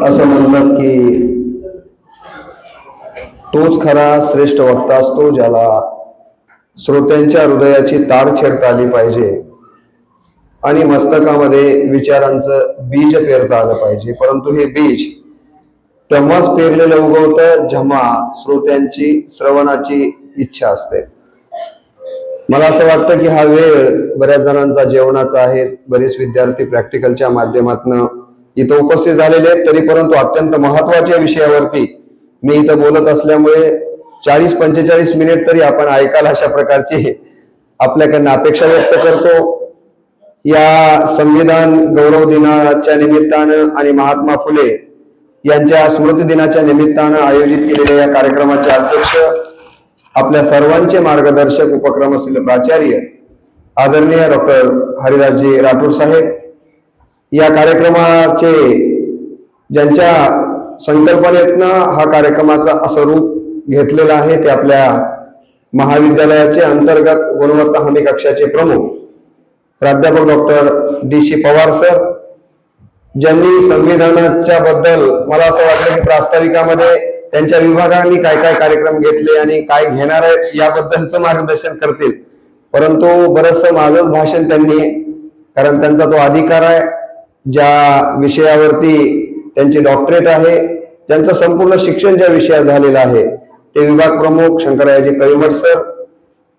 असं म्हणतात की तोच खरा श्रेष्ठ वक्ता असतो ज्याला श्रोत्यांच्या हृदयाची तार छेडता आली पाहिजे आणि मस्तकामध्ये विचारांचं बीज पेरता आलं पाहिजे. परंतु हे बीज तेव्हाच पेरलेलं उगवतं जेव्हा श्रोत्यांची श्रवणाची इच्छा असते. मला असं वाटतं की हा वेळ बऱ्याच जणांचा जेवणाचा आहे. बरेच विद्यार्थी प्रॅक्टिकलच्या माध्यमातून इथं उपस्थित झालेले आहेत. तरी परंतु अत्यंत महत्वाच्या विषयावरती मी इथं बोलत असल्यामुळे 40-45 मिनिट तरी आपण ऐकायला अशा प्रकारची आपल्याकडनं अपेक्षा व्यक्त करतो. या संविधान गौरव दिनाच्या निमित्तानं आणि महात्मा फुले यांच्या स्मृती दिनाच्या निमित्तानं आयोजित केलेल्या या कार्यक्रमाचे अध्यक्ष, आपल्या सर्वांचे मार्गदर्शक, उपक्रमशील प्राचार्य आदरणीय डॉक्टर हरिदासजी राठोड साहेब, या कार्यक्रमाचे ज्यांच्या संकल्पनेतनं हा कार्यक्रमाचा असं रूप घेतलेला आहे ते आपल्या महाविद्यालयाचे अंतर्गत गुणवत्ता हमी कक्षाचे प्रमुख प्राध्यापक डॉक्टर डी.सी. पवार सर, ज्यांनी संविधानाच्या बद्दल मला असं वाटलं की प्रास्ताविकामध्ये त्यांच्या विभागाने काय काय कार्यक्रम घेतले आणि काय घेणार आहेत याबद्दलचं मार्गदर्शन करतील. परंतु बरंचसं माझंच भाषण त्यांनी, कारण त्यांचा तो अधिकार आहे, ज्या विषयावरती त्यांची डॉक्टरेट आहे, त्यांचं संपूर्ण शिक्षण ज्या विषयात झालेलं आहे ते विभाग प्रमुख शंकराजी कळीमठ सर,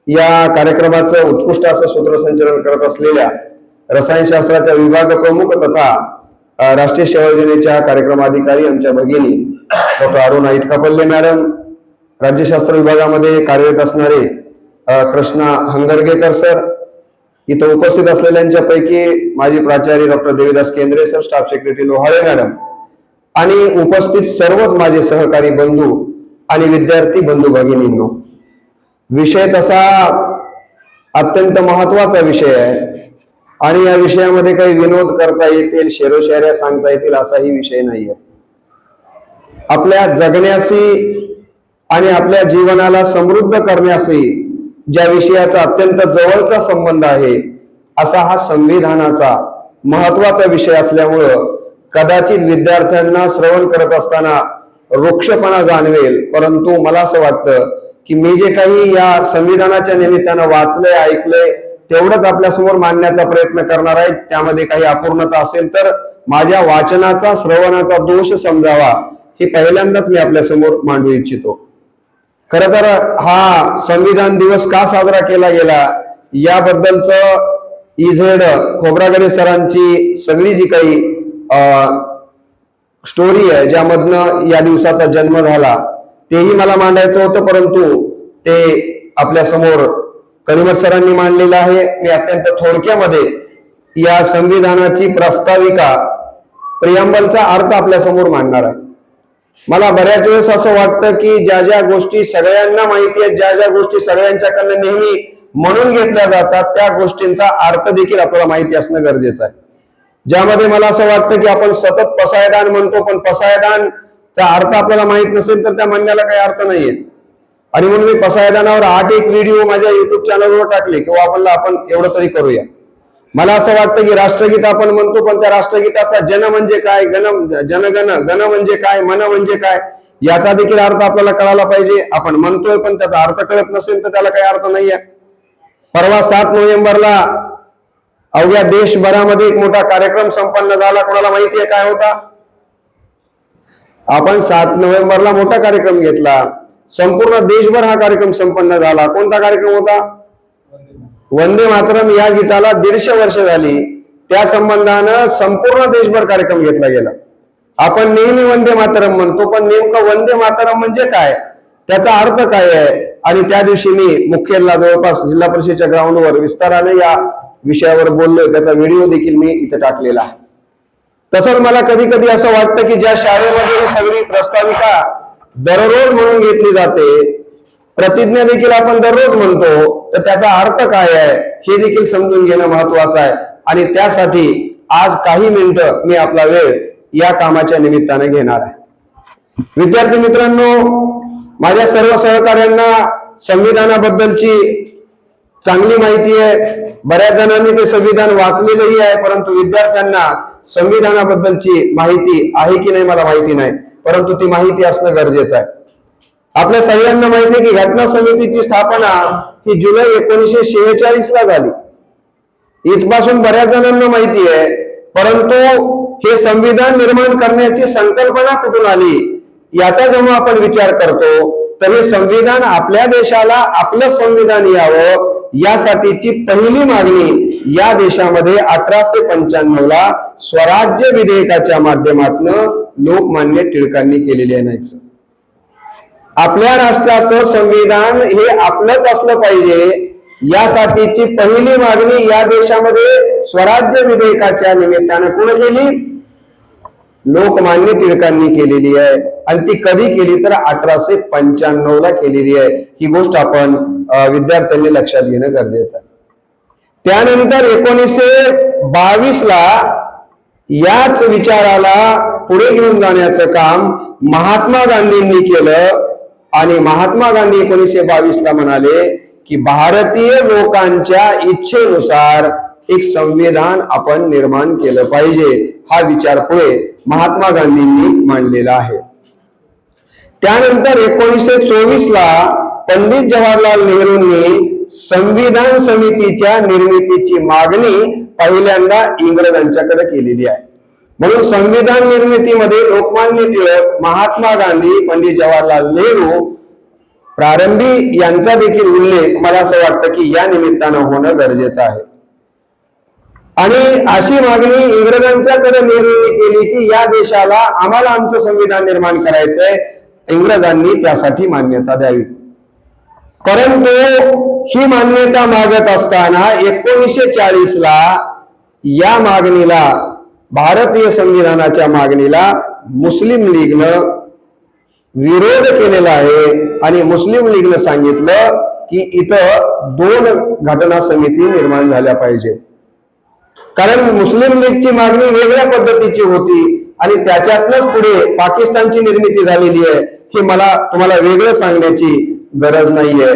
या कार्यक्रमाचं उत्कृष्ट असं सूत्रसंचलन करत असलेल्या रसायनशास्त्राच्या विभाग प्रमुख तथा राष्ट्रीय सेवा योजनेच्या कार्यक्रमाधिकारी आमच्या भगिनी डॉक्टर अरुणा इटकापल्ले मॅडम, राज्यशास्त्र विभागामध्ये कार्यरत असणारे कृष्णा हंगरगेकर सर, इथं उपस्थित असलेल्यांच्या पैकी माजी प्राचार्य डॉक्टर देवीदास केंद्रे sir, staff secretary Lohare madam आणि उपस्थित सर्वच माझे सहकारी बंधू आणि विद्यार्थी बंधू भगिनींनो, विषय तसा अत्यंत महत्वाचा विषय आहे आणि या विषयामध्ये काही विनोद करता येतील, शेरोशायऱ्या सांगता येतील असाही विषय नाहीये. आपल्या जगण्याशी आणि आपल्या जीवनाला समृद्ध करण्याशी ज्या विषयाचा अत्यंत जवळचा संबंध आहे असा हा संविधानाचा महत्वाचा विषय असल्यामुळं कदाचित विद्यार्थ्यांना श्रवण करत असताना रुक्षपणा जाणवेल. परंतु मला असं वाटतं की मी जे काही या संविधानाच्या निमित्तानं वाचलंय, ऐकलंय तेवढंच आपल्या समोर मांडण्याचा प्रयत्न करणार आहे. त्यामध्ये काही अपूर्णता असेल तर माझ्या वाचनाचा, श्रवणाचा दोष समजावा, हे पहिल्यांदाच मी आपल्या समोर मांडू इच्छितो. खर तर हा संविधान दिवस का साजरा केला गेला याबद्दलच इझेड खोब्रागडे सरांची सगळी जी काही स्टोरी आहे, ज्यामधनं या दिवसाचा जन्म झाला, तेही मला मांडायचं होतं, परंतु ते आपल्या समोर कलिमठ सरांनी मांडलेलं आहे. मी अत्यंत थोडक्यामध्ये या संविधानाची प्रास्ताविका, प्रियांबलचा अर्थ आपल्या समोर मांडणार आहे. मला बऱ्याच वेळेस असं वाटतं की ज्या ज्या गोष्टी सगळ्यांना माहिती आहेत, ज्या ज्या गोष्टी सगळ्यांच्याकडनं नेहमी म्हणून घेतल्या जातात, त्या गोष्टींचा अर्थ देखील आपल्याला माहिती असणं गरजेचं आहे. ज्यामध्ये मला असं वाटतं की आपण सतत पसायदान म्हणतो, पण पसायदानचा अर्थ आपल्याला माहित नसेल तर त्या म्हणण्याला काही अर्थ नाहीये. आणि म्हणून मी पसायदानावर 8 व्हिडिओ माझ्या युट्यूब चॅनलवर टाकले किंवा आपण एवढं तरी करूया. मला असं वाटतं की राष्ट्रगीत आपण म्हणतो, पण त्या राष्ट्रगीताचा जन म्हणजे काय, जनगण, गण म्हणजे काय, मन म्हणजे काय, याचा देखील अर्थ आपल्याला कळायला पाहिजे. आपण म्हणतोय पण त्याचा अर्थ कळत नसेल तर त्याला काही अर्थ नाहीये. परवा 7 नोव्हेंबरला अवघ्या देशभरामध्ये एक मोठा कार्यक्रम संपन्न झाला. कोणाला माहितीये काय होता? आपण 7 नोव्हेंबरला मोठा कार्यक्रम घेतला, संपूर्ण देशभर हा कार्यक्रम संपन्न झाला. कोणता कार्यक्रम होता? वंदे मातरम या गीताला 150 वर्ष झाली, त्या संबंधानं संपूर्ण देशभर कार्यक्रम घेतला गेला. आपण नेहमी वंदे मातरम म्हणतो, पण नेमकं वंदे मातरम म्हणजे काय, त्याचा अर्थ काय आहे, आणि त्या दिवशी मी मुखेडला जवळपास जिल्हा परिषदेच्या ग्राउंडवर विस्ताराने या विषयावर बोललोय. त्याचा व्हिडिओ देखील मी इथे टाकलेला आहे. तसंच मला कधी कधी असं वाटतं की ज्या शाळेमध्ये सगळी प्रस्ताविका दररोज म्हणून घेतली जाते, प्रतिज्ञा देखील आपण दररोज म्हणतो, तर त्याचा अर्थ काय आहे हे देखील समजून घेणं महत्वाचं आहे. आणि त्यासाठी आज काही मिनिटं मी आपला वेळ या कामाच्या निमित्ताने घेणार आहे. विद्यार्थी मित्रांनो, माझ्या सर्व सहकाऱ्यांना संविधानाबद्दलची चांगली माहिती आहे. बऱ्याच जणांनी ते संविधान वाचलेलंही आहे, परंतु विद्यार्थ्यांना संविधानाबद्दलची माहिती आहे की नाही मला माहिती नाही, परंतु ती माहिती असणं गरजेचं आहे. आपल्या सगळ्यांना माहिती आहे की घटना समितीची स्थापना ही जुलै 1946 ला झाली. इथपासून बऱ्याच जणांना माहिती आहे, परंतु हे संविधान निर्माण करण्याची संकल्पना कुठून आली याचा जेव्हा आपण विचार करतो तर हे संविधान आपल्या देशाला आपलं संविधान यावं यासाठीची पहिली मागणी या देशामध्ये 1895 ला स्वराज्य विधेयकाच्या माध्यमातून लोकमान्य टिळकांनी केलेली आहे. नाही, आपल्या राष्ट्राचं संविधान हे आपलंच असलं पाहिजे यासाठीची पहिली मागणी या देशामध्ये स्वराज्य विधेयकाच्या निमित्तानं कोण केली? लोकमान्य टिळकांनी केलेली आहे. आणि ती कधी केली तर 1895 ला केलेली आहे. ही गोष्ट आपण विद्यार्थ्यांनी लक्षात घेणं गरजेचं आहे. त्यानंतर 1922 ला याच विचाराला पुढे घेऊन जाण्याचं काम महात्मा गांधींनी केलं आणि महात्मा गांधी 1922 ला म्हणाले की भारतीय लोकांच्या इच्छेनुसार एक संविधान आपण निर्माण केलं पाहिजे. हा विचार पुढे महात्मा गांधींनी मांडलेला आहे. त्यानंतर 1924 ला पंडित जवाहरलाल नेहरूंनी संविधान समितीच्या निर्मितीची मागणी पहिल्यांदा इंग्रजांच्याकडे केलेली आहे. म्हणून संविधान निर्मितीमध्ये लोकमान्य टिळक, महात्मा गांधी, पंडित जवाहरलाल नेहरू प्रारंभी यांचा देखील उल्लेख मला असं वाटतं की या निमित्तानं होणं गरजेचं आहे. आणि अशी मागणी इंग्रजांच्याकडे नेहरूंनी केली की या देशाला आम्हाला आमचं संविधान निर्माण करायचंय, इंग्रजांनी त्यासाठी मान्यता द्यावी. परंतु ही मान्यता मागत असताना 1940 ला या मागणीला, भारतीय संविधानाच्या मागणीला मुस्लिम लीगनं विरोध केलेला आहे आणि मुस्लिम लीगनं सांगितलं की इथं 2 घटना समिती निर्माण झाल्या पाहिजेत. कारण मुस्लिम लीगची मागणी वेगळ्या पद्धतीची होती आणि त्याच्यातनच पुढे पाकिस्तानची निर्मिती झालेली आहे. हे मला तुम्हाला वेगळं सांगण्याची गरज नाहीये.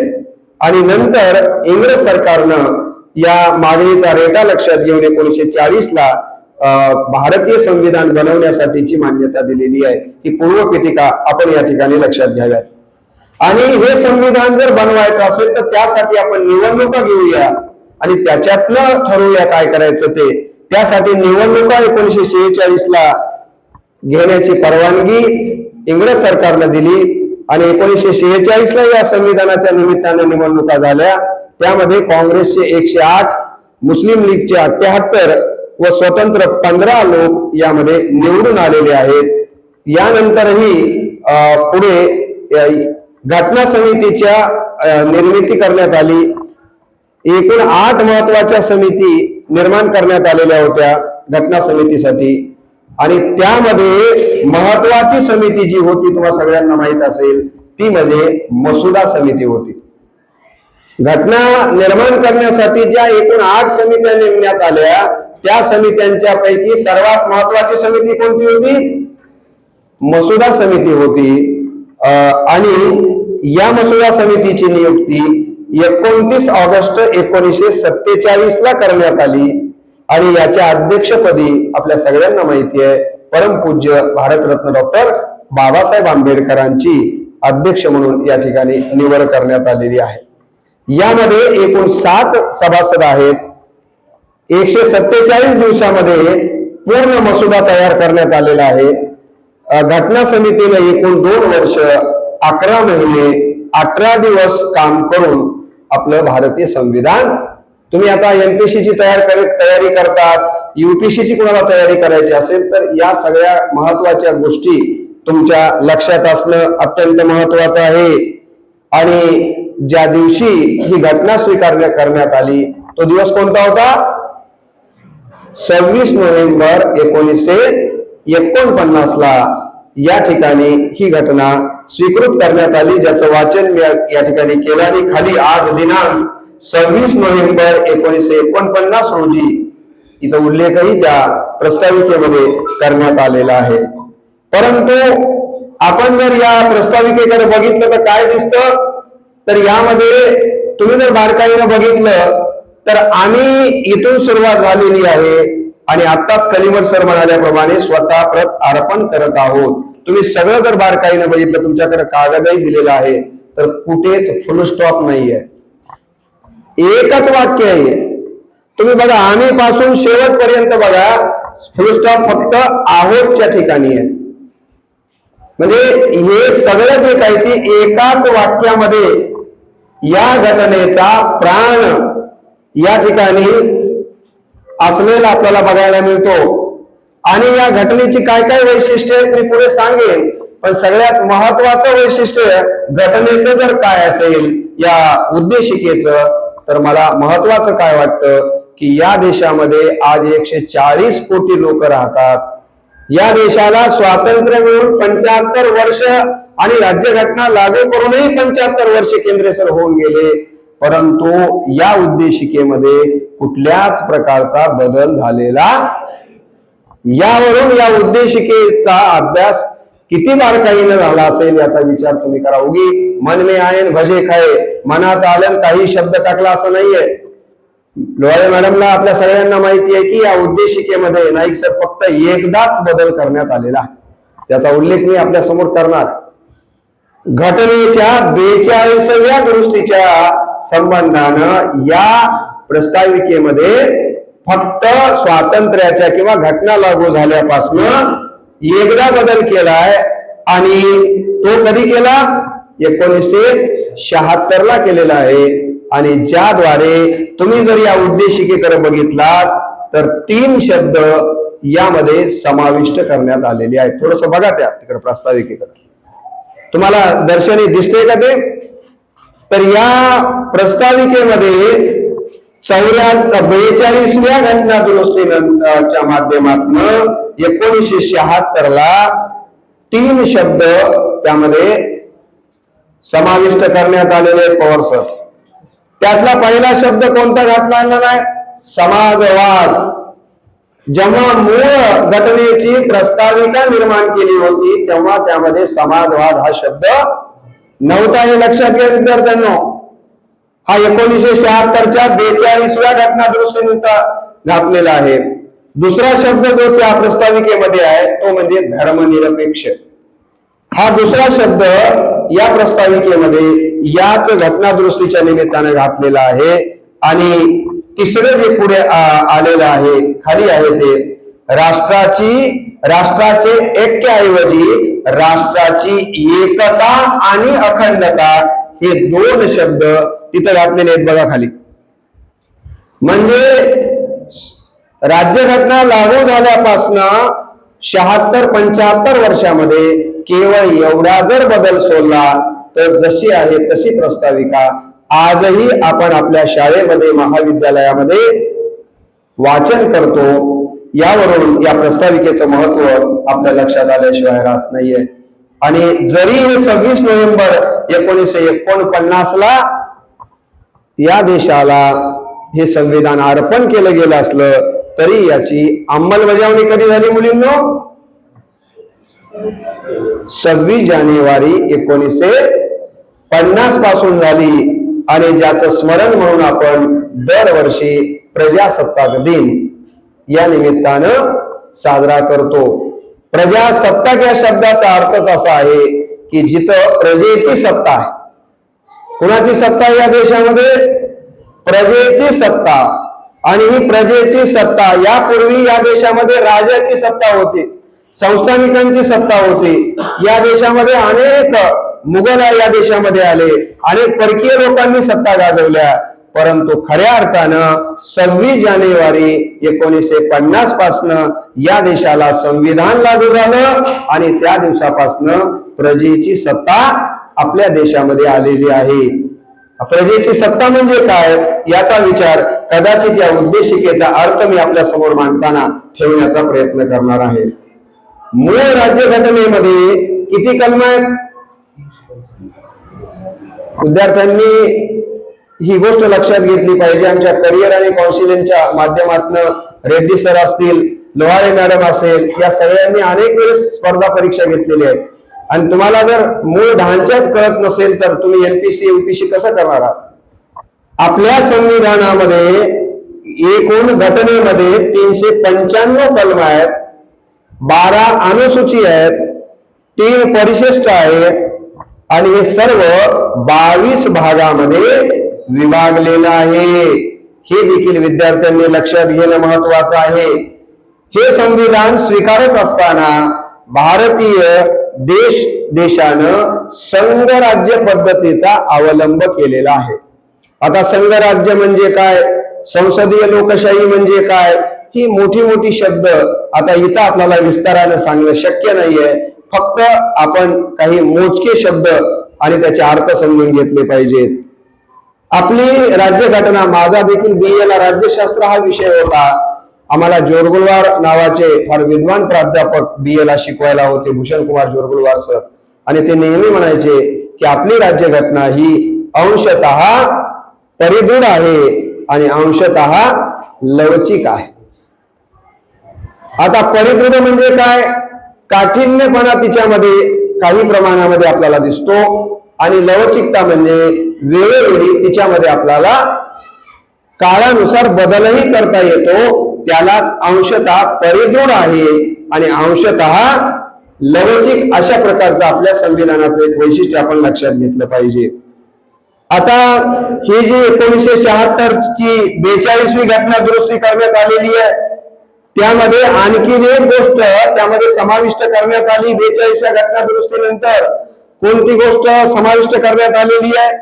आणि नंतर इंग्रज सरकारनं या मागणीचा रेटा लक्षात घेऊन 1940 ला भारतीय संविधान बनवण्यासाठीची मान्यता दिलेली आहे. ही पूर्वपीठिका आपण या ठिकाणी लक्षात घ्याव्यात. आणि हे संविधान जर बनवायचं असेल तर त्यासाठी आपण निवडणुका घेऊया आणि त्याच्यातनं ठरवूया काय करायचं ते. त्यासाठी निवडणुका 1946 ला घेण्याची परवानगी इंग्रज सरकारनं दिली आणि 1946 ला या संविधानाच्या निमित्ताने निवडणुका झाल्या. त्यामध्ये काँग्रेसचे 108, मुस्लिम लीगचे 78 व स्वतंत्र 15 लोक यामध्ये निवडून आलेले आहेत. यानंतरही पुढे घटना समितीच्या निर्मिती करण्यात आली. एकूण 8 महत्वाच्या समिती निर्माण करण्यात आलेल्या होत्या घटना समितीसाठी आणि त्यामध्ये महत्वाची समिती जी होती तुम्हाला सगळ्यांना माहित असेल ती म्हणजे मसुदा समिती होती. घटना निर्माण करण्यासाठी ज्या एकूण 8 समित्या नेमण्यात आल्या त्या समित्यांच्या पैकी सर्वात महत्वाची समिती कोणती होती? मसुदा समिती होती. आणि या मसुदा समितीची नियुक्ती 29 ऑगस्ट 1947 ला करण्यात आली आणि याच्या अध्यक्षपदी आपल्या सगळ्यांना माहिती आहे परमपूज्य भारतरत्न डॉक्टर बाबासाहेब आंबेडकरांची अध्यक्ष म्हणून या ठिकाणी निवड करण्यात आलेली आहे. यामध्ये एकूण 7 सभासद आहेत. 147 दिवसामध्ये पूर्ण मसुदा तयार करण्यात आलेला आहे. घटना समितीने एकूण 2 वर्ष 11 महिने 18 दिवस काम करून आपलं भारतीय संविधान, तुम्ही आता एमपीसीची तयारी करतात, यूपीसीची कोणाला तयारी करायची असेल तर या सगळ्या महत्वाच्या गोष्टी तुमच्या लक्षात असणं अत्यंत महत्वाचं आहे. आणि ज्या दिवशी ही घटना करण्यात आली तो दिवस कोणता होता? 26 नोव्हेंबर 1949 ला या ठिकाणी ही घटना स्वीकृत करण्यात आली, ज्याचं वाचन मी या ठिकाणी केलं आणि खाली आज दिनांक 26 नोव्हेंबर 1949 रोजी इथं उल्लेखही त्या प्रस्ताविकेमध्ये करण्यात आलेला आहे. परंतु आपण जर या प्रस्ताविकेकडे बघितलं तर काय दिसतं? तर यामध्ये तुम्ही जर बारकाईनं बघितलं तर आम्ही इथून सुरुवात झालेली आहे आणि आत्ताच कलिमठ सर म्हणाल्याप्रमाणे स्वतः प्रत अर्पण करत आहोत. तुम्ही सगळं जर बारकाईने बघितलं, तुमच्याकडे कागदही दिलेला आहे, तर कुठेच फुल स्टॉप नाहीये, एकच वाक्य आहे. तुम्ही बघा, आम्ही पासून शेवटपर्यंत बघा, फुल स्टॉप फक्त आहोतच्या ठिकाणी आहे. म्हणजे हे सगळं जे काही ते एकाच वाक्यामध्ये या घटनेचा प्राण या ठिकाणी असलेला आपल्याला बघायला मिळतो. आणि या घटनेची काय काय वैशिष्ट्य आहेत मी पुढे सांगेन, पण सगळ्यात महत्वाचं वैशिष्ट्य घटनेचं जर काय असेल या उद्देशिकेचं, तर मला महत्वाचं काय वाटतं की या देशामध्ये आज 140 कोटी लोक राहतात. या देशाला स्वातंत्र्य मिळून 75 वर्ष आणि राज्यघटना लागू करूनही 75 वर्षे केंद्रसर होऊन गेले, परंतु या उद्देशिकेमध्ये कुठल्याच प्रकारचा बदल झालेला. यावरून या उद्देशिकेचा अभ्यास किती बारकाईने झाला असेल याचा विचार तुम्ही करा. उगी मन में आयन भजे खाये, मनात आलन काही शब्द टाकला असं नाहीये. लोहारे मॅडमला आपल्या सगळ्यांना माहिती आहे की या उद्देशिकेमध्ये नाईक सर फक्त एकदाच बदल करण्यात आलेला, त्याचा उल्लेख मी आपल्या समोर करणार. घटनेच्या 42व्या दुरुस्तीच्या संबंधानं या प्रस्ताविकेमध्ये फक्त स्वातंत्र्याच्या किंवा घटना लागू झाल्यापासून एकदा बदल केलाय, आणि तो कधी केला? 1976 ला केलेला आहे. आणि ज्याद्वारे तुम्ही जर या उद्देशिकेकडे बघितलात तर 3 शब्द यामध्ये समाविष्ट करण्यात आलेले आहेत. थोडस बघा त्या तिकडे प्रस्ताविकेकडे, तुम्हाला दर्शनी दिसते का ते? तर या प्रस्ताविकेमध्ये 42व्या घटना दुरुस्तीच्या माध्यमातून 1976 ला 3 शब्द त्यामध्ये समाविष्ट करण्यात आलेले आहेत. पवार सर, त्यातला पहिला शब्द कोणता घातला नाही? समाजवाद. जेव्हा मूळ घटनेची प्रस्ताविका निर्माण केली होती तेव्हा त्यामध्ये समाजवाद हा शब्द नव्हता, हे लक्षात घ्या विद्यार्थ्यांनो. हा 1976च्या 42व्या घटना दुरुस्तीनुसार घातलेला आहे. दुसरा शब्द जो त्या प्रस्ताविकेमध्ये आहे तो म्हणजे धर्मनिरपेक्ष. हा दुसरा शब्द या प्रस्ताविकेमध्ये याच घटना दुरुस्तीच्या निमित्ताने घातलेला आहे. आणि तिसरे जे पुढे आलेलं आहे, खाली आहे ते राष्ट्राचे ऐक्याऐवजी राष्ट्राची एकता आणि अखंडता, हे 2 शब्द तिथं घातलेले आहेत बघा खाली. म्हणजे राज्यघटना लागू झाल्यापासून 76-75 वर्षामध्ये केवळ एवढा जर बदल सोडला तर जशी आहे तशी प्रस्ताविका आजही आपण आपल्या शाळेमध्ये महाविद्यालयामध्ये वाचन करतो. यावरून या प्रस्ताविकेचं महत्व आपल्या लक्षात आल्याशिवाय राहत नाहीये. आणि जरी हे 26 नोव्हेंबर 1949 ला या देशाला हे संविधान अर्पण केलं गेलं असलं तरी याची अंमलबजावणी कधी झाली मुलींनो? 26 जानेवारी 1950 पासून झाली. आणि ज्याचं स्मरण म्हणून आपण दरवर्षी प्रजासत्ताक दिन या निमित्तानं साजरा करतो. प्रजासत्ताक या शब्दाचा अर्थच असा आहे की जिथं प्रजेची सत्ता आहे. कुणाची सत्ता या देशामध्ये? प्रजेची सत्ता. आणि ही प्रजेची सत्ता, यापूर्वी या देशामध्ये राजाची सत्ता होती, संस्थानिकांची सत्ता होती. या देशामध्ये अनेक मुघल या देशामध्ये आले, अनेक परकीय लोकांनी सत्ता गाजवल्या, परंतु खऱ्या अर्थानं 26 जानेवारी 1950 पासन या देशाला संविधान लागू झालं आणि त्या दिवसापासून प्रजेची सत्ता आपल्या देशामध्ये आलेली आहे. प्रजेची सत्ता म्हणजे काय याचा विचार कदाचित या उद्देशिकेचा अर्थ मी आपल्या समोर मांडताना ठेवण्याचा प्रयत्न करणार आहे. मूळ राज्यघटनेमध्ये किती कलम आहेत? विद्यार्थ्यांनी ही गोष्ट लक्षात घेतली पाहिजे. आमच्या करिअर आणि काउन्सिलिंगच्या माध्यमातून रेड्डी सर असतील, लोहारे मॅडम असेल, या सगळ्यांनी अनेक वेळेस स्पर्धा परीक्षा घेतलेल्या आहेत. आणि तुम्हाला जर मूळ ढांचाच कळत नसेल तर तुम्ही एमपीसी यूपीसी कसं करणार आहात? आपल्या संविधानामध्ये एकूण घटनेमध्ये 395 कलम आहेत, 12 अनुसूची आहेत, 3 परिशिष्ट आहेत आणि हे सर्व 22 भागामध्ये विभागलेलं आहे. हे देखील विद्यार्थ्यांनी लक्षात घेणं महत्वाचं आहे. हे संविधान स्वीकारत असताना भारतीय देशानं संघराज्य पद्धतीचा अवलंब केलेला आहे. आता संघराज्य म्हणजे काय, संसदीय लोकशाही म्हणजे काय, ही मोठी मोठी शब्द आता इथं आपल्याला विस्ताराने सांगणं शक्य नाहीये. फक्त आपण काही मोजके शब्द आणि त्याचे अर्थ समजून घेतले पाहिजेत. आपली राज्यघटना, माझा देखील BA ला राज्यशास्त्र हा विषय होता. आम्हाला जोरगुलवार नावाचे फार विद्वान प्राध्यापक BA ला शिकवायला होते, भूषण कुमार जोरगुलवार सर, आणि ते नेहमी म्हणायचे की आपली राज्यघटना ही अंशतः परिदृढ आहे आणि अंशतः लवचिक आहे. आता परिदृढ म्हणजे काय, काठिण्यपणा तिच्यामध्ये काही प्रमाणामध्ये आपल्याला दिसतो, आणि लवचिकता म्हणजे वेळोवेळी तिच्यामध्ये आपल्याला काळानुसार बदलही करता येतो. त्यालाच अंशतः परिदृढ आहे आणि अंशतः लवचिक अशा प्रकारचं आपल्या संविधानाचं एक वैशिष्ट्य आपण लक्षात घेतलं पाहिजे. आता ही जी 1976 ची 42वी घटना दुरुस्ती करण्यात आलेली आहे, त्यामध्ये आणखी एक गोष्ट त्यामध्ये समाविष्ट करण्यात आली. 42व्या घटना दुरुस्तीनंतर कोणती गोष्ट समाविष्ट करण्यात आलेली आहे,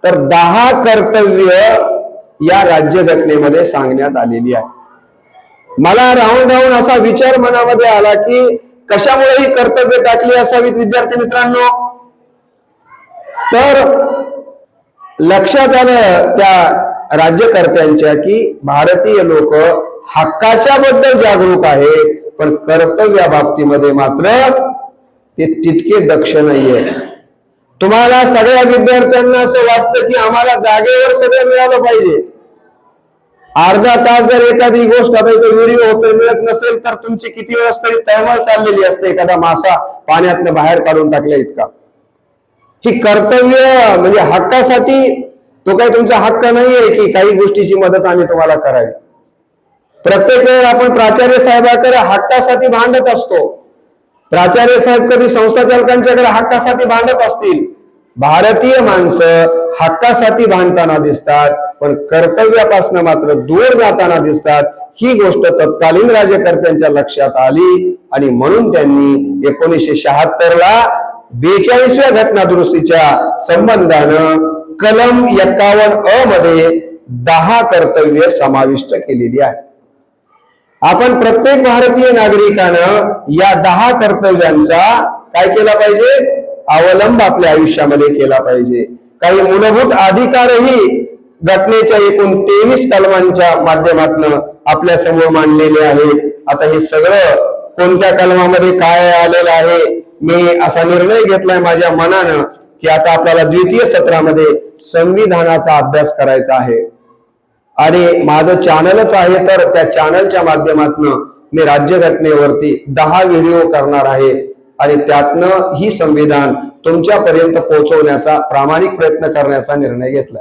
तर 10 कर्तव्य या राज्यघटनेमध्ये सांगण्यात आलेली आहे. मला राहून राहून असा विचार मनामध्ये आला की कशामुळे ही कर्तव्य टाकली असावीत विद्यार्थी मित्रांनो. तर लक्षात आलं त्या राज्यकर्त्यांच्या की भारतीय लोक हक्काच्या बद्दल जागरूक आहे, पण कर्तव्या बाबतीमध्ये मात्र ते तितके दक्ष नाहीये. तुम्हाला सगळ्या विद्यार्थ्यांना असं वाटतं की आम्हाला जागेवर सगळं मिळालं पाहिजे. अर्धा तास जर एखादी गोष्ट, आता इथे व्हिडिओ होतो, मिळत नसेल तर तुमची किती वेळेस तरी तळमळ चाललेली असते एखादा मासा पाण्यातनं बाहेर काढून टाकल्या इतका. ही कर्तव्य म्हणजे हक्कासाठी, तो काही तुमचा हक्क नाहीये की काही गोष्टीची मदत आम्ही तुम्हाला करावी. प्रत्येक वेळेला आपण प्राचार्य साहेबांकडे हक्कासाठी भांडत असतो. प्राचार्य साहेब कधी संस्था चालकांच्याकडे हक्कासाठी भांडत असतील. भारतीय माणसं हक्कासाठी भांडताना दिसतात, पण कर्तव्यापासून मात्र दूर जाताना दिसतात. ही गोष्ट तत्कालीन राज्यकर्त्यांच्या लक्षात आली आणि म्हणून त्यांनी 1976 ला 42व्या घटना दुरुस्तीच्या संबंधानं कलम 51 मध्ये 10 कर्तव्य समाविष्ट केलेली आहे. आपण प्रत्येक भारतीय नागरिकानं या 10 कर्तव्यांचा काय केला पाहिजे, अवलंब आपल्या आयुष्यामध्ये केला पाहिजे. काही मूलभूत अधिकारही घटनेच्या एकूण 23 कलमांच्या माध्यमातून आपल्या समोर मांडलेले आहेत. आता हे सगळं कोणत्या कलमामध्ये काय आलेलं आहे, मी असा निर्णय घेतलाय माझ्या मनानं की आता आपल्याला द्वितीय सत्रामध्ये संविधानाचा अभ्यास करायचा आहे. आणि माझं चॅनलच आहे, तर त्या चॅनलच्या माध्यमातून मी राज्यघटनेवरती 10 व्हिडिओ करणार आहे आणि त्यातनं ही संविधान तुमच्यापर्यंत पोहोचवण्याचा प्रामाणिक प्रयत्न करण्याचा निर्णय घेतला.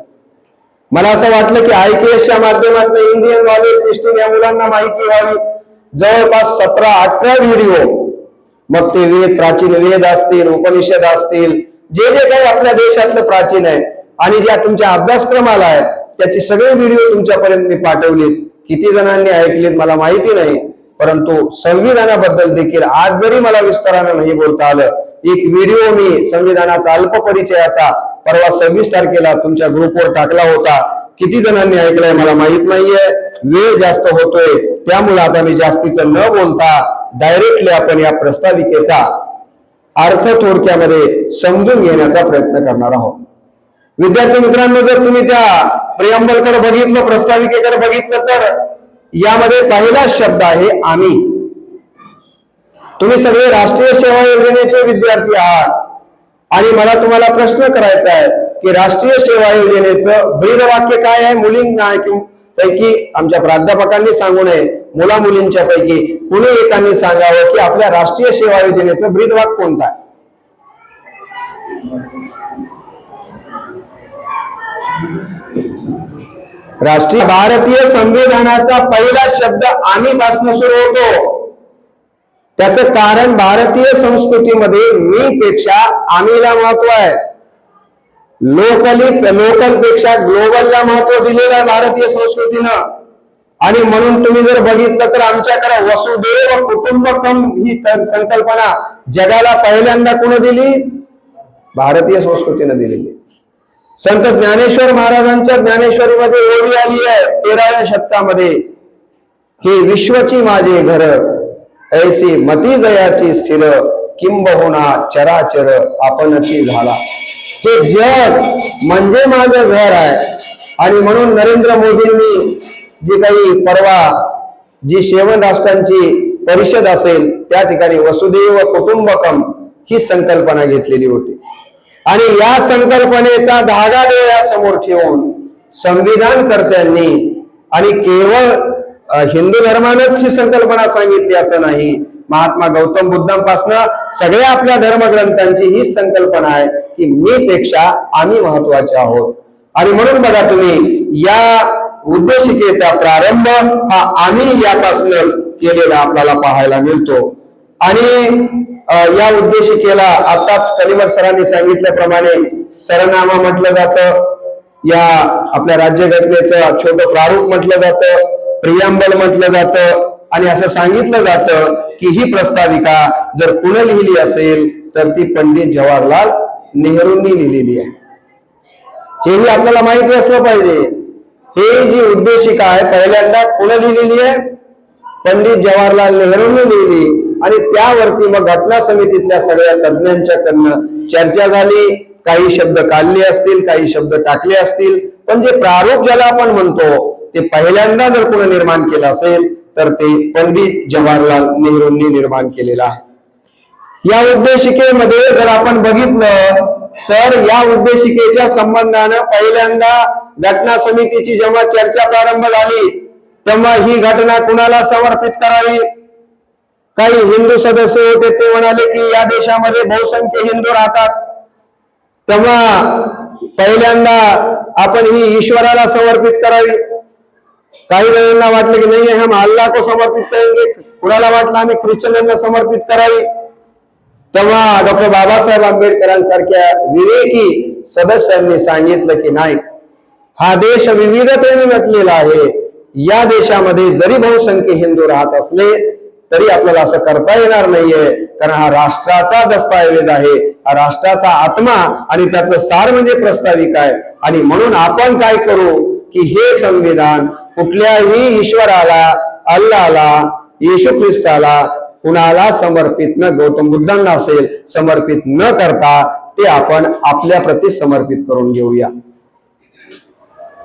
मला असं वाटलं की IKSच्या माध्यमातून इंडियन नॉलेज सिस्टीम या मुलांना माहिती व्हावी. जवळपास 17-18 व्हिडिओ, मग ते वेद, प्राचीन वेद असतील, उपनिषद असतील, जे जे काही आपल्या देशातलं प्राचीन आहे आणि ज्या तुमच्या अभ्यासक्रमाला आहे त्याचे सगळे व्हिडिओ तुमच्यापर्यंत मी पाठवलेत. किती जणांनी ऐकलेत मला माहिती नाही, परंतु संविधानाबद्दल देखील आज जरी मला विस्तारानं नाही बोलता आलं, एक व्हिडिओ मी संविधानाचा अल्प परिचयाचा परवा 26 तारखेला तुमच्या ग्रुपवर टाकला होता. किती जणांनी ऐकलाय मला माहित नाहीये, वेळ जास्त होतोय, त्यामुळे आता मी जास्तीचं न बोलता डायरेक्टली आपण या प्रस्ताविकेचा अर्थ थोडक्यामध्ये समजून घेण्याचा प्रयत्न करणार आहोत. विद्यार्थी मित्रांनो, जर तुम्ही त्या प्रिअम्बलकडे बघितलं, प्रस्ताविकेकडे बघितलं, तर यामध्ये पहिला शब्द आहे आम्ही. तुम्ही सगळे राष्ट्रीय सेवा योजनेचे विद्यार्थी आहात आणि मला तुम्हाला प्रश्न करायचा आहे की राष्ट्रीय सेवा योजनेचं ब्रीदवाक्य काय आहे. मुलींना पैकी आमच्या प्राध्यापकांनी सांगू नये, मुला मुलींच्या पैकी कुणी एकांनी सांगावं की आपल्या राष्ट्रीय सेवा योजनेचं ब्रीदवाक्य कोणतं आहे. राष्ट्रीय भारतीय संविधानाचा पहिला शब्द आम्ही पासून सुरू होतो. त्याचं कारण भारतीय संस्कृतीमध्ये मी पेक्षा आम्हीला महत्व आहे. लोकल पेक्षा ग्लोबलला महत्व दिलेलं आहे भारतीय संस्कृतीनं. आणि म्हणून तुम्ही जर बघितलं तर आमच्याकडे वसुदैव कुटुंबकम ही संकल्पना जगाला पहिल्यांदा कोण दिली? भारतीय संस्कृतीने दिलेली. संत ज्ञानेश्वर महाराजांच्या ज्ञानेश्वरीमध्ये ओवी आली आहे 13व्या शतकामध्ये, हे विश्वची माझे घर ऐसी मती जयाची स्थिर किंबहुना चराचर आपणची झाला. हे जग म्हणजे माझं घर आहे. आणि म्हणून नरेंद्र मोदींनी जी काही परवा जी 7 राष्ट्रांची परिषद असेल त्या ठिकाणी वसुदैव कुटुंबकम ही संकल्पना घेतलेली होती. आणि या संकल्पनेचा धागा डोळ्यासमोर ठेवून संविधान कर्त्यांनी, आणि केवळ हिंदू धर्मानंच ही संकल्पना सांगितली असं नाही, महात्मा गौतम बुद्धांपासनं सगळ्या आपल्या धर्मग्रंथांची ही संकल्पना आहे की मी पेक्षा आम्ही महत्वाचे आहोत. आणि म्हणून बघा तुम्ही या उद्देशिकेचा प्रारंभ हा आम्ही यापासूनच केलेला आपल्याला पाहायला मिळतो. आणि या उद्देशिकेला आताच कलिमर सरांनी सांगितल्याप्रमाणे सरनामा म्हटलं जातं, या आपल्या राज्यघटनेचं छोटं प्रारूप म्हटलं जातं, प्रियांबल म्हटलं जातं. आणि असं सांगितलं जातं की ही प्रस्ताविका जर कुणी लिहिली असेल तर ती पंडित जवाहरलाल नेहरूंनी लिहिलेली आहे. हेही आपल्याला माहिती असलं पाहिजे. हे जी उद्देशिका आहे पहिल्यांदा कोणी लिहिलेली आहे? पंडित जवाहरलाल नेहरूंनी लिहिली. आणि त्यावरती मग घटना समितीतल्या सगळ्या तज्ञांच्याकडनं चर्चा झाली. काही शब्द काढले असतील, काही शब्द टाकले असतील, पण जे प्रारूप ज्याला आपण म्हणतो ते पहिल्यांदा जर कोणी निर्माण केलं असेल तर ते पंडित जवाहरलाल नेहरूंनी निर्माण केलेलं आहे. या उद्देशिकेमध्ये जर आपण बघितलं तर या उद्देशिकेच्या संबंधानं पहिल्यांदा घटना समितीची जेव्हा चर्चा प्रारंभ झाली तेव्हा ही घटना कुणाला समर्पित करावी? काही हिंदू सदस्य होते, ते म्हणाले की या देशामध्ये बहुसंख्य हिंदू राहतात, तेव्हा पहिल्यांदा आपण ही ईश्वराला समर्पित करावी. काही जणांना वाटलं की नाही हम अल्लाह को समर्पित करेंगे, कुणाला वाटलं आम्ही ख्रिश्चनांना समर्पित करावी. तेव्हा डॉक्टर बाबासाहेब आंबेडकरांसारख्या विवेकी सदस्यांनी सांगितलं की नाही, हा देश विविधतेने नटलेला आहे. या देशामध्ये जरी बहुसंख्य हिंदू राहत असले तरी आपल्याला असं करता येणार नाहीये, कारण हा राष्ट्राचा दस्तऐवज आहे, हा राष्ट्राचा आत्मा आणि त्याचं सार म्हणजे प्रस्ताविका आहे. आणि म्हणून आपण काय करू की हे संविधान कुठल्याही ईश्वराला, अल्लाला, येशू ख्रिस्ताला कुणाला समर्पित न, गौतम बुद्धांना असेल समर्पित न करता ते आपण आपल्या प्रती समर्पित करून घेऊया.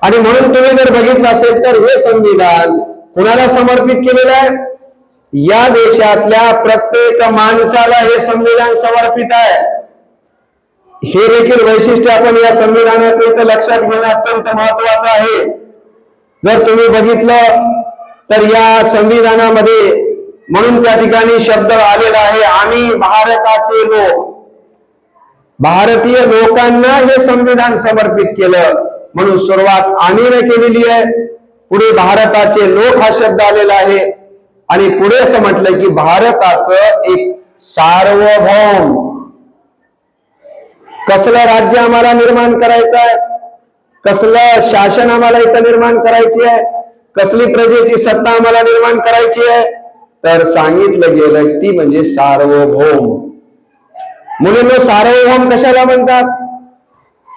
आणि म्हणून तुम्ही जर बघितलं असेल तर हे संविधान कुणाला समर्पित केलेलं आहे? या देशातल्या प्रत्येक माणसाला हे संविधान समर्पित आहे. हे देखील वैशिष्ट्य आपण या संविधानाचं इथं लक्षात घेणं अत्यंत महत्वाचं आहे. जर तुम्ही बघितलं तर या संविधानामध्ये म्हणून त्या ठिकाणी शब्द आलेला आहे आम्ही भारताचे लोक. भारतीय लोकांना हे संविधान समर्पित केलं म्हणून सुरुवात आम्हीने केलेली आहे. पुढे भारताचे लोक हा शब्द आलेला आहे. आणि पुढे असं म्हटलंय की भारताचं एक सार्वभौम कसलं राज्य आम्हाला निर्माण करायचं आहे, कसलं शासन आम्हाला इथं निर्माण करायची आहे, कसली प्रजेची सत्ता आम्हाला निर्माण करायची आहे, तर सांगितलं गेलं ती म्हणजे सार्वभौम. मुलींनो, सार्वभौम कशाला म्हणतात?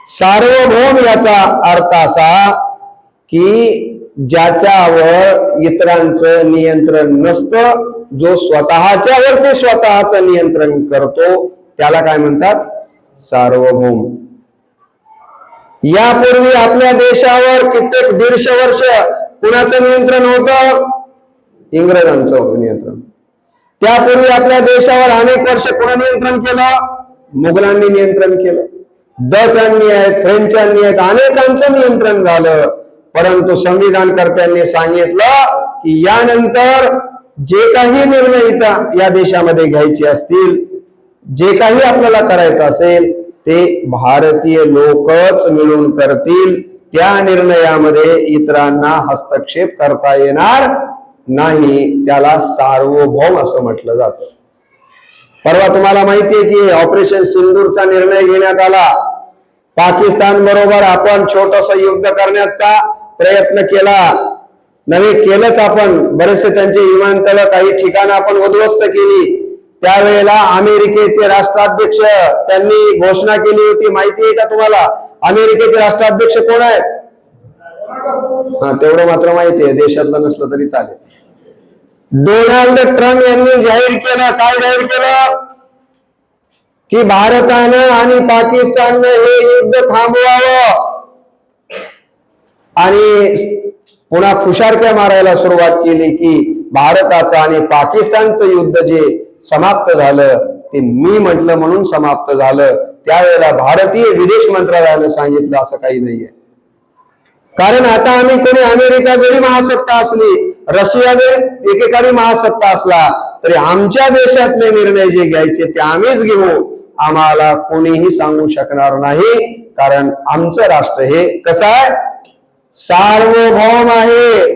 सार्वभौम याचा अर्थ असा की ज्याच्यावर इतरांचं नियंत्रण नसतं, जो स्वतःच्यावरती स्वतःचं नियंत्रण करतो त्याला काय म्हणतात? सार्वभौम. यापूर्वी आपल्या देशावर कित्येक 150 वर्ष कुणाचं नियंत्रण होतं? इंग्रजांचं नियंत्रण. त्यापूर्वी आपल्या देशावर अनेक वर्ष कोणी नियंत्रण केलं? मुघलांनी नियंत्रण केलं. डचांनी आहेत, फ्रेंचांनी आहेत, अनेकांचं नियंत्रण झालं. परंतु संविधानकर्त्यांनी सांगितलं की यानंतर जे काही निर्णय इथं या देशामध्ये घ्यायचे असतील, जे काही आपल्याला करायचं असेल ते भारतीय लोकच मिळून करतील. त्या निर्णयामध्ये इतरांना हस्तक्षेप करता येणार नाही, त्याला सार्वभौम असं म्हटलं जातं. परवा तुम्हाला माहितीये की ऑपरेशन सिंदूरचा निर्णय घेण्यात आला. पाकिस्तान बरोबर आपण छोटस युद्ध करण्याचा प्रयत्न केला, नव्हे केलंच आपण. बरेचसे त्यांचे विमानतळ काही ठिकाणं आपण उद्ध्वस्त केली. त्यावेळेला अमेरिकेचे राष्ट्राध्यक्ष त्यांनी घोषणा केली होती, माहिती आहे का तुम्हाला? अमेरिकेचे राष्ट्राध्यक्ष कोण आहेत? तेवढं मात्र माहिती आहे, देशातलं नसलं तरी चालेल. डोनाल्ड ट्रम्प यांनी जाहीर केलं. काय जाहीर केलं? की भारतानं आणि पाकिस्ताननं हे युद्ध थांबवावं, आणि पुन्हा फुशारक्या मारायला सुरुवात केली की भारताचं आणि पाकिस्तानचं युद्ध जे समाप्त झालं ते मी म्हटलं म्हणून समाप्त झालं. त्यावेळेला भारतीय विदेश मंत्रालयानं सांगितलं असं काही नाहीये. कारण आता आम्ही कोणी अमेरिका जरी महासत्ता असली, रशिया जरी एकेकाळी महासत्ता असला, तरी आमच्या देशातले निर्णय जे घ्यायचे ते आम्हीच घेऊ, आम्हाला कोणीही सांगू शकणार नाही. कारण आमचं राष्ट्र हे कसं आहे? सार्वभौम आहे.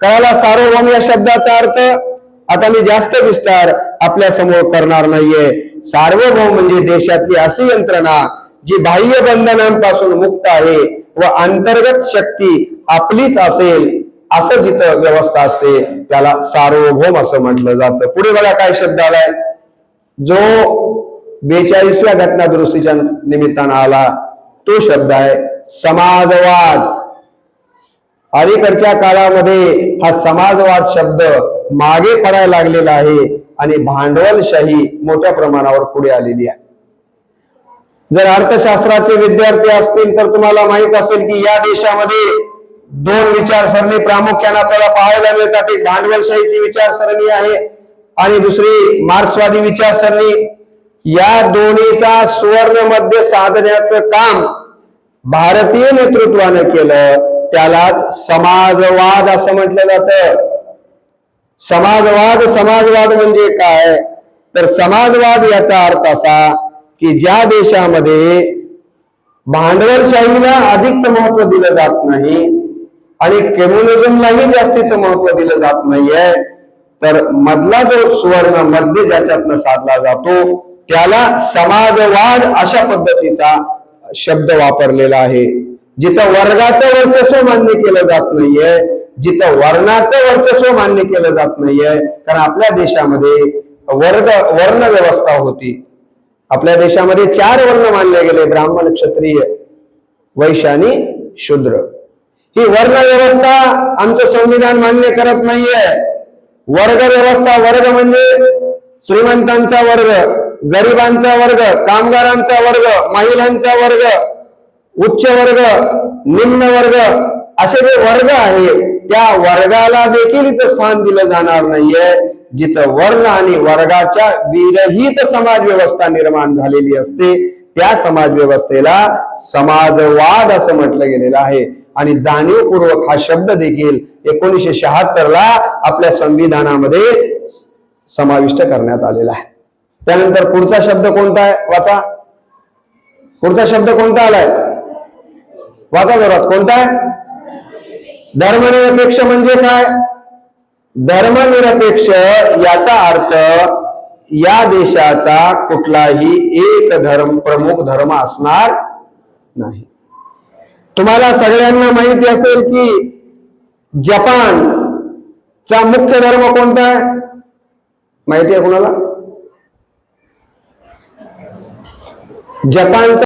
कळाला सार्वभौम या शब्दाचा अर्थ? आता मी जास्त विस्तार आपल्या समोर करणार नाहीये. सार्वभौम म्हणजे देशातली अशी यंत्रणा जी बाह्य बंधनांपासून मुक्त आहे व अंतर्गत शक्ती आपलीच असेल असं जिथं व्यवस्था असते त्याला सार्वभौम असं म्हटलं जातं. पुढे बघा काय शब्द आलाय, जो 42व्या घटना दुरुस्तीच्या निमित्तानं आला, तो शब्द आहे समाजवाद. अलीकडच्या काळामध्ये हा समाजवाद शब्द मागे पडायला लागलेला आहे आणि भांडवलशाही मोठ्या प्रमाणावर पुढे आलेली आहे. जर अर्थशास्त्राचे विद्यार्थी असतील तर तुम्हाला माहित असेल की या देशामध्ये दोन विचारसरणी प्रामुख्याने आपल्याला पाहायला मिळतात. एक भांडवलशाहीची विचारसरणी आहे आणि दुसरी मार्क्सवादी विचारसरणी. या दोन्हीचा सुवर्ण मध्य साधण्याचं काम भारतीय नेतृत्वाने केलं, त्यालाच समाजवाद असं म्हटलं जातं. समाजवाद म्हणजे काय? तर समाजवाद याचा अर्थ असा की ज्या देशामध्ये भांडवलशाहीला अधिक महत्व दिलं जात नाही आणि कम्युनिझमलाही जास्तीचं महत्व दिलं जात नाहीये, तर मधला जो सुवर्ण मध्य ज्याच्यातनं साधला जातो त्याला समाजवाद अशा पद्धतीचा शब्द वापरलेला आहे. जिथं वर्गाचं वर्चस्व मान्य केलं जात नाहीये, जिथं वर्णाचं वर्चस्व मान्य केलं जात नाहीये. कारण आपल्या देशामध्ये वर्ण व्यवस्था होती. आपल्या देशामध्ये 4 वर्ण मानले गेले, ब्राह्मण, क्षत्रिय, वैश्य आणि शूद्र. ही वर्ण व्यवस्था आमचं संविधान मान्य करत नाहीये. वर्ग व्यवस्था, वर्ग म्हणजे श्रीमंतांचा वर्ग, गरिबांचा वर्ग, कामगारांचा वर्ग, महिलांचा वर्ग, उच्च वर्ग, निम्न वर्ग, असे जे वर्ग आहे त्या वर्गाला देखील इथं स्थान दिलं जाणार नाहीये. जिथं वर्ण आणि वर्गाच्या विरहित समाज व्यवस्था निर्माण झालेली असते त्या समाज व्यवस्थेला समाजवाद असं म्हटलं गेलेलं आहे. आणि जाणीवपूर्वक हा शब्द देखील 1976 ला आपल्या संविधानामध्ये समाविष्ट करण्यात आलेला आहे. त्यानंतर पुढचा शब्द कोणता आहे? वाचा. पुढचा शब्द कोणता आलाय? वाचा जोरात. कोणता आहे? धर्मनिरपेक्ष म्हणजे काय? धर्मनिरपेक्ष याचा अर्थ या देशाचा कुठलाही एक धर्म प्रमुख धर्म असणार नाही. तुम्हाला सगळ्यांना माहिती असेल की जपानचा मुख्य धर्म कोणता आहे? माहिती आहे कुणाला? जपानचा